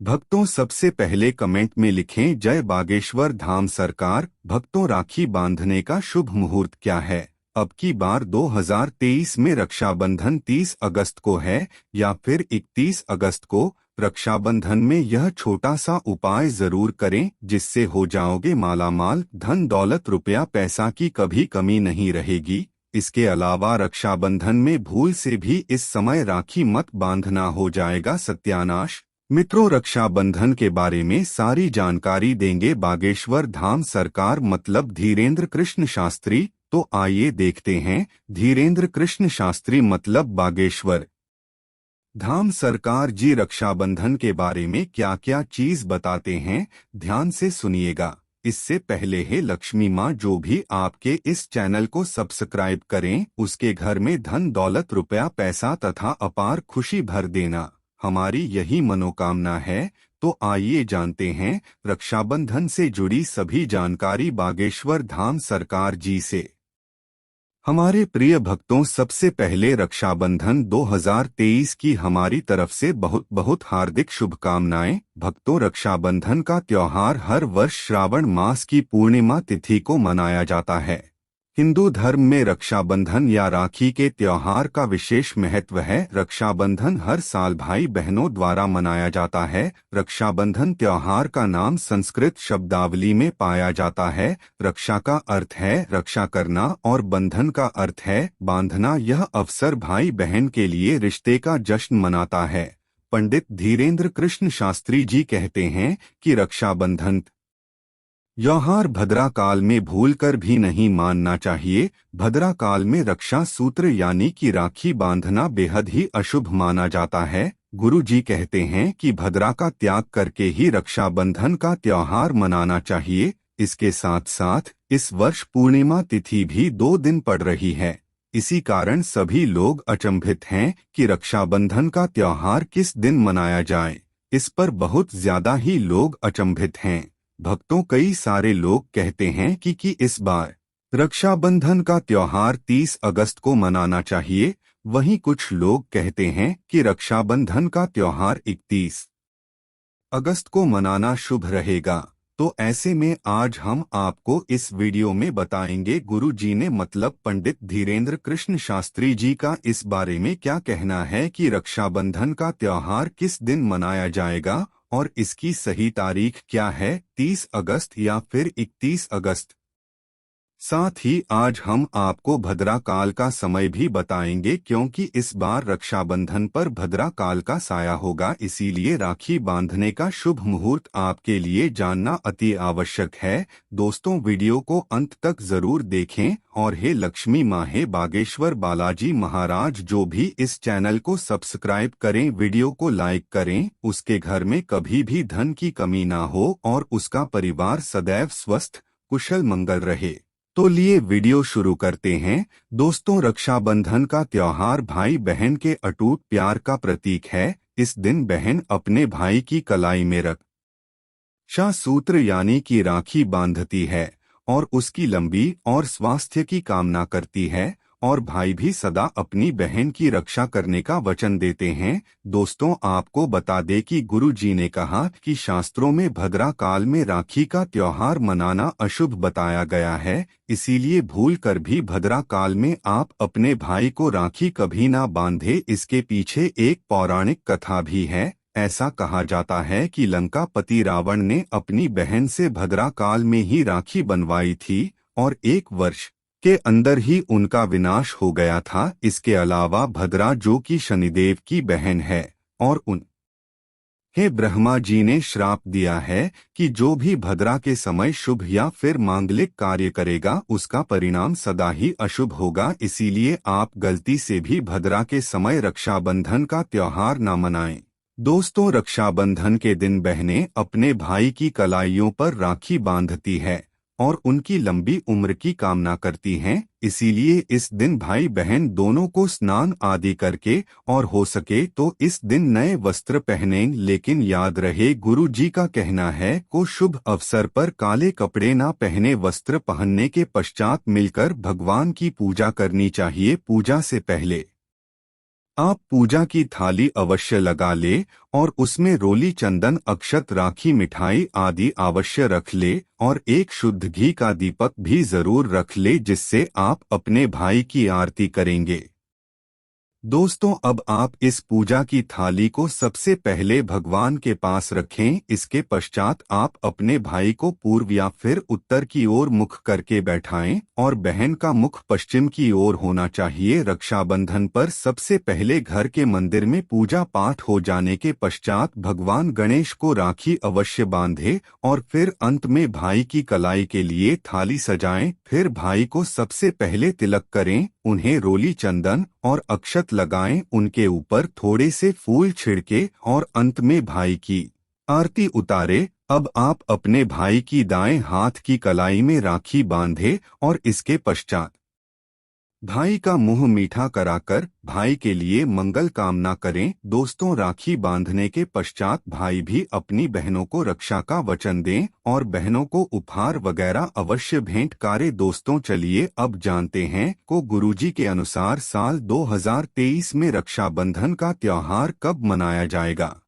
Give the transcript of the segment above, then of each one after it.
भक्तों सबसे पहले कमेंट में लिखें जय बागेश्वर धाम सरकार। भक्तों राखी बांधने का शुभ मुहूर्त क्या है? अब की बार 2023 में रक्षाबंधन 30 अगस्त को है या फिर 31 अगस्त को? रक्षाबंधन में यह छोटा सा उपाय जरूर करें जिससे हो जाओगे मालामाल। धन दौलत रुपया पैसा की कभी कमी नहीं रहेगी। इसके अलावा रक्षाबंधन में भूल से भी इस समय राखी मत बांधना, हो जाएगा सत्यानाश। मित्रों रक्षाबंधन के बारे में सारी जानकारी देंगे बागेश्वर धाम सरकार मतलब धीरेन्द्र कृष्ण शास्त्री। तो आइए देखते हैं धीरेन्द्र कृष्ण शास्त्री मतलब बागेश्वर धाम सरकार जी रक्षाबंधन के बारे में क्या क्या चीज बताते हैं, ध्यान से सुनिएगा। इससे पहले है लक्ष्मी माँ जो भी आपके इस चैनल को सब्सक्राइब करें उसके घर में धन दौलत रुपया पैसा तथा अपार खुशी भर देना, हमारी यही मनोकामना है। तो आइए जानते हैं रक्षाबंधन से जुड़ी सभी जानकारी बागेश्वर धाम सरकार जी से। हमारे प्रिय भक्तों सबसे पहले रक्षाबंधन 2023 की हमारी तरफ से बहुत बहुत हार्दिक शुभकामनाएं। भक्तों रक्षाबंधन का त्योहार हर वर्ष श्रावण मास की पूर्णिमा तिथि को मनाया जाता है। हिंदू धर्म में रक्षाबंधन या राखी के त्योहार का विशेष महत्व है। रक्षाबंधन हर साल भाई बहनों द्वारा मनाया जाता है। रक्षाबंधन त्योहार का नाम संस्कृत शब्दावली में पाया जाता है। रक्षा का अर्थ है रक्षा करना और बंधन का अर्थ है बांधना। यह अवसर भाई बहन के लिए रिश्ते का जश्न मनाता है। पंडित धीरेन्द्र कृष्ण शास्त्री जी कहते हैं कि रक्षाबंधन त्योहार भद्रा काल में भूलकर भी नहीं मानना चाहिए। भद्रा काल में रक्षा सूत्र यानी कि राखी बांधना बेहद ही अशुभ माना जाता है। गुरु जी कहते हैं कि भद्रा का त्याग करके ही रक्षाबंधन का त्योहार मनाना चाहिए। इसके साथ साथ इस वर्ष पूर्णिमा तिथि भी 2 दिन पड़ रही है। इसी कारण सभी लोग अचंभित हैं कि रक्षाबंधन का त्योहार किस दिन मनाया जाए। इस पर बहुत ज्यादा ही लोग अचंभित हैं। भक्तों कई सारे लोग कहते हैं कि इस बार रक्षाबंधन का त्योहार 30 अगस्त को मनाना चाहिए। वहीं कुछ लोग कहते हैं कि रक्षाबंधन का त्योहार 31 अगस्त को मनाना शुभ रहेगा। तो ऐसे में आज हम आपको इस वीडियो में बताएंगे गुरु जी ने मतलब पंडित धीरेन्द्र कृष्ण शास्त्री जी का इस बारे में क्या कहना है कि रक्षाबंधन का त्योहार किस दिन मनाया जाएगा और इसकी सही तारीख क्या है, 30 अगस्त या फिर 31 अगस्त। साथ ही आज हम आपको भद्रा काल का समय भी बताएंगे क्योंकि इस बार रक्षाबंधन पर भद्रा काल का साया होगा, इसीलिए राखी बांधने का शुभ मुहूर्त आपके लिए जानना अति आवश्यक है। दोस्तों वीडियो को अंत तक जरूर देखें और हे लक्ष्मी माँ हे बागेश्वर बालाजी महाराज जो भी इस चैनल को सब्सक्राइब करें, वीडियो को लाइक करें, उसके घर में कभी भी धन की कमी ना हो और उसका परिवार सदैव स्वस्थ कुशल मंगल रहे। तो लिए वीडियो शुरू करते हैं। दोस्तों रक्षाबंधन का त्योहार भाई बहन के अटूट प्यार का प्रतीक है। इस दिन बहन अपने भाई की कलाई में रक्षा सूत्र यानी कि राखी बांधती है और उसकी लंबी और स्वास्थ्य की कामना करती है और भाई भी सदा अपनी बहन की रक्षा करने का वचन देते हैं। दोस्तों आपको बता दें कि गुरु जी ने कहा कि शास्त्रों में भद्रा काल में राखी का त्योहार मनाना अशुभ बताया गया है, इसीलिए भूल कर भी भद्रा काल में आप अपने भाई को राखी कभी ना बांधे। इसके पीछे एक पौराणिक कथा भी है। ऐसा कहा जाता है कि लंकापति रावण ने अपनी बहन से भद्रा काल में ही राखी बनवाई थी और 1 वर्ष के अंदर ही उनका विनाश हो गया था। इसके अलावा भद्रा जो कि शनिदेव की बहन है और उन्हें ब्रह्मा जी ने श्राप दिया है कि जो भी भद्रा के समय शुभ या फिर मांगलिक कार्य करेगा उसका परिणाम सदा ही अशुभ होगा। इसीलिए आप गलती से भी भद्रा के समय रक्षाबंधन का त्योहार न मनाएं। दोस्तों रक्षाबंधन के दिन बहनें अपने भाई की कलाइयों पर राखी बांधती है और उनकी लंबी उम्र की कामना करती हैं। इसीलिए इस दिन भाई बहन दोनों को स्नान आदि करके और हो सके तो इस दिन नए वस्त्र पहनें। लेकिन याद रहे गुरु जी का कहना है को शुभ अवसर पर काले कपड़े ना पहने, वस्त्र पहनने के पश्चात मिलकर भगवान की पूजा करनी चाहिए। पूजा से पहले आप पूजा की थाली अवश्य लगा ले और उसमें रोली, चंदन, अक्षत, राखी, मिठाई आदि अवश्य रख ले और एक शुद्ध घी का दीपक भी जरूर रख ले, जिससे आप अपने भाई की आरती करेंगे। दोस्तों, अब आप इस पूजा की थाली को सबसे पहले भगवान के पास रखें। इसके पश्चात आप अपने भाई को पूर्व या फिर उत्तर की ओर मुख करके बैठाएं और बहन का मुख पश्चिम की ओर होना चाहिए। रक्षाबंधन पर सबसे पहले घर के मंदिर में पूजा पाठ हो जाने के पश्चात भगवान गणेश को राखी अवश्य बांधे और फिर अंत में भाई की कलाई के लिए थाली सजाएं। फिर भाई को सबसे पहले तिलक करें, उन्हें रोली, चंदन और अक्षत लगाएं, उनके ऊपर थोड़े से फूल छिड़के और अंत में भाई की आरती उतारे। अब आप अपने भाई की दाएं हाथ की कलाई में राखी बांधे और इसके पश्चात भाई का मुंह मीठा कराकर भाई के लिए मंगल कामना करें। दोस्तों, राखी बांधने के पश्चात भाई भी अपनी बहनों को रक्षा का वचन दें और बहनों को उपहार वगैरह अवश्य भेंट करें। दोस्तों, चलिए अब जानते हैं को गुरुजी के अनुसार साल 2023 में रक्षाबंधन का त्योहार कब मनाया जाएगा।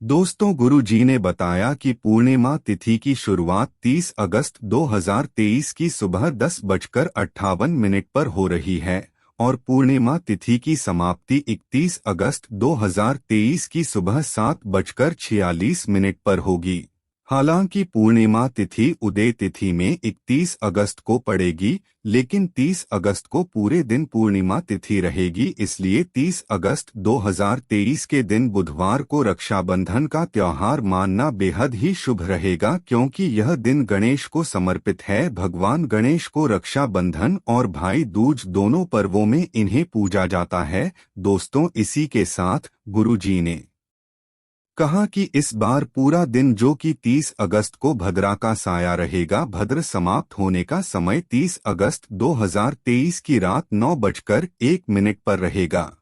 दोस्तों, गुरु जी ने बताया कि पूर्णिमा तिथि की शुरुआत 30 अगस्त 2023 की सुबह 10:58 पर हो रही है और पूर्णिमा तिथि की समाप्ति 31 अगस्त 2023 की सुबह 7:46 पर होगी। हालांकि पूर्णिमा तिथि उदय तिथि में 31 अगस्त को पड़ेगी, लेकिन 30 अगस्त को पूरे दिन पूर्णिमा तिथि रहेगी। इसलिए 30 अगस्त 2023 के दिन बुधवार को रक्षाबंधन का त्योहार मानना बेहद ही शुभ रहेगा, क्योंकि यह दिन गणेश को समर्पित है। भगवान गणेश को रक्षाबंधन और भाई दूज दोनों पर्वों में इन्हें पूजा जाता है। दोस्तों, इसी के साथ गुरु जी ने कहा कि इस बार पूरा दिन जो कि 30 अगस्त को भद्रा का साया रहेगा, भद्र समाप्त होने का समय 30 अगस्त 2023 की रात 9:01 पर रहेगा।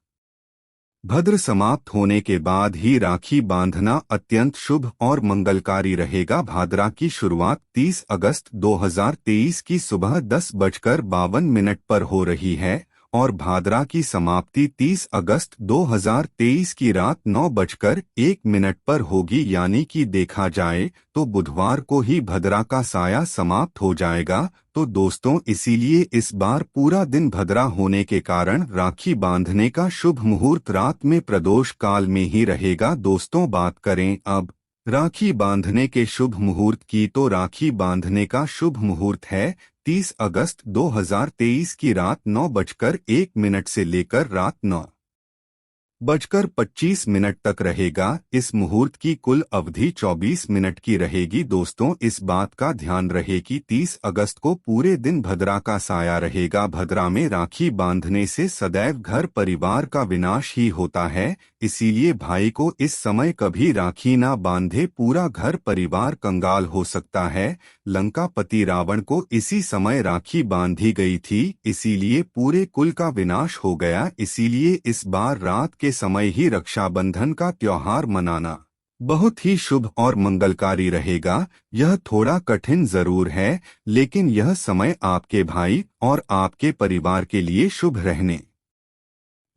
भद्र समाप्त होने के बाद ही राखी बांधना अत्यंत शुभ और मंगलकारी रहेगा। भाद्रा की शुरुआत 30 अगस्त 2023 की सुबह 10:52 पर हो रही है और भाद्रा की समाप्ति 30 अगस्त 2023 की रात 9:01 पर होगी। यानी कि देखा जाए तो बुधवार को ही भद्रा का साया समाप्त हो जाएगा। तो दोस्तों, इसीलिए इस बार पूरा दिन भद्रा होने के कारण राखी बांधने का शुभ मुहूर्त रात में प्रदोष काल में ही रहेगा। दोस्तों, बात करें अब राखी बांधने के शुभ मुहूर्त की, तो राखी बांधने का शुभ मुहूर्त है 30 अगस्त 2023 की रात 9:01 से लेकर रात 9:25 तक रहेगा। इस मुहूर्त की कुल अवधि 24 मिनट की रहेगी। दोस्तों, इस बात का ध्यान रहे कि 30 अगस्त को पूरे दिन भद्रा का साया रहेगा। भद्रा में राखी बांधने से सदैव घर परिवार का विनाश ही होता है, इसीलिए भाई को इस समय कभी राखी ना बांधे, पूरा घर परिवार कंगाल हो सकता है। लंकापति रावण को इसी समय राखी बांधी गई थी, इसीलिए पूरे कुल का विनाश हो गया। इसीलिए इस बार रात के समय ही रक्षाबंधन का त्योहार मनाना बहुत ही शुभ और मंगलकारी रहेगा। यह थोड़ा कठिन जरूर है, लेकिन यह समय आपके भाई और आपके परिवार के लिए शुभ रहने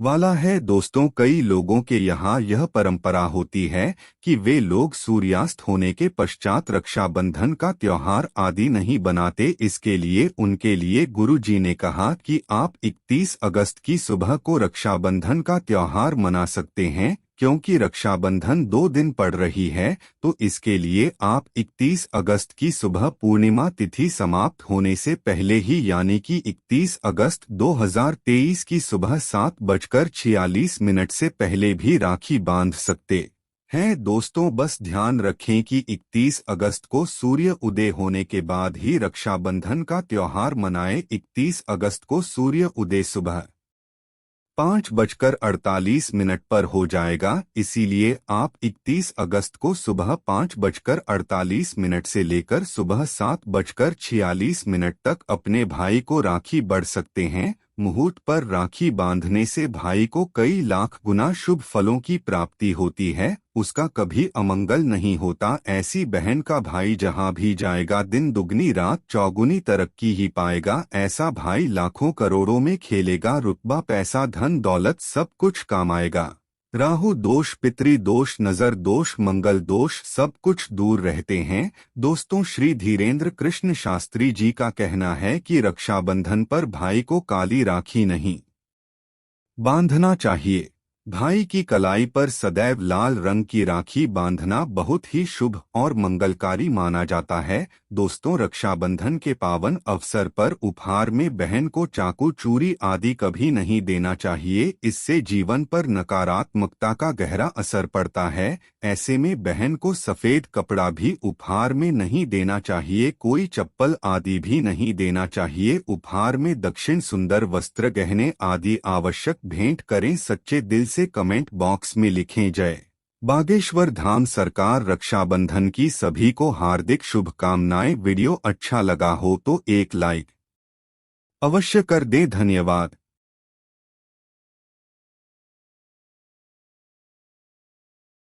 वाला है। दोस्तों, कई लोगों के यहाँ यह परंपरा होती है कि वे लोग सूर्यास्त होने के पश्चात रक्षाबंधन का त्योहार आदि नहीं बनाते। इसके लिए उनके लिए गुरु जी ने कहा कि आप 31 अगस्त की सुबह को रक्षाबंधन का त्योहार मना सकते हैं, क्योंकि रक्षाबंधन 2 दिन पड़ रही है। तो इसके लिए आप 31 अगस्त की सुबह पूर्णिमा तिथि समाप्त होने से पहले ही, यानी कि 31 अगस्त 2023 की सुबह 7:46 से पहले भी राखी बांध सकते हैं। दोस्तों, बस ध्यान रखें कि 31 अगस्त को सूर्य उदय होने के बाद ही रक्षाबंधन का त्योहार मनाएं। 31 अगस्त को सूर्य उदय सुबह 5:48 पर हो जाएगा, इसीलिए आप 31 अगस्त को सुबह 5:48 से लेकर सुबह 7:46 तक अपने भाई को राखी बांध सकते हैं। मुहूर्त पर राखी बांधने से भाई को कई लाख गुना शुभ फलों की प्राप्ति होती है, उसका कभी अमंगल नहीं होता। ऐसी बहन का भाई जहां भी जाएगा दिन दुगनी रात चौगुनी तरक्की ही पाएगा। ऐसा भाई लाखों करोड़ों में खेलेगा, रुतबा पैसा धन दौलत सब कुछ कमाएगा। राहु दोष, पितृ दोष, नजर दोष, मंगल दोष सब कुछ दूर रहते हैं। दोस्तों, श्री धीरेन्द्र कृष्ण शास्त्री जी का कहना है कि रक्षाबंधन पर भाई को काली राखी नहीं बांधना चाहिए। भाई की कलाई पर सदैव लाल रंग की राखी बांधना बहुत ही शुभ और मंगलकारी माना जाता है। दोस्तों, रक्षाबंधन के पावन अवसर पर उपहार में बहन को चाकू, चूड़ी आदि कभी नहीं देना चाहिए। इससे जीवन पर नकारात्मकता का गहरा असर पड़ता है। ऐसे में बहन को सफेद कपड़ा भी उपहार में नहीं देना चाहिए, कोई चप्पल आदि भी नहीं देना चाहिए। उपहार में दक्षिण, सुंदर वस्त्र, गहने आदि आवश्यक भेंट करें। सच्चे दिल से कमेंट बॉक्स में लिखें जय बागेश्वर धाम सरकार। रक्षाबंधन की सभी को हार्दिक शुभकामनाएं। वीडियो अच्छा लगा हो तो एक लाइक अवश्य कर दें। धन्यवाद।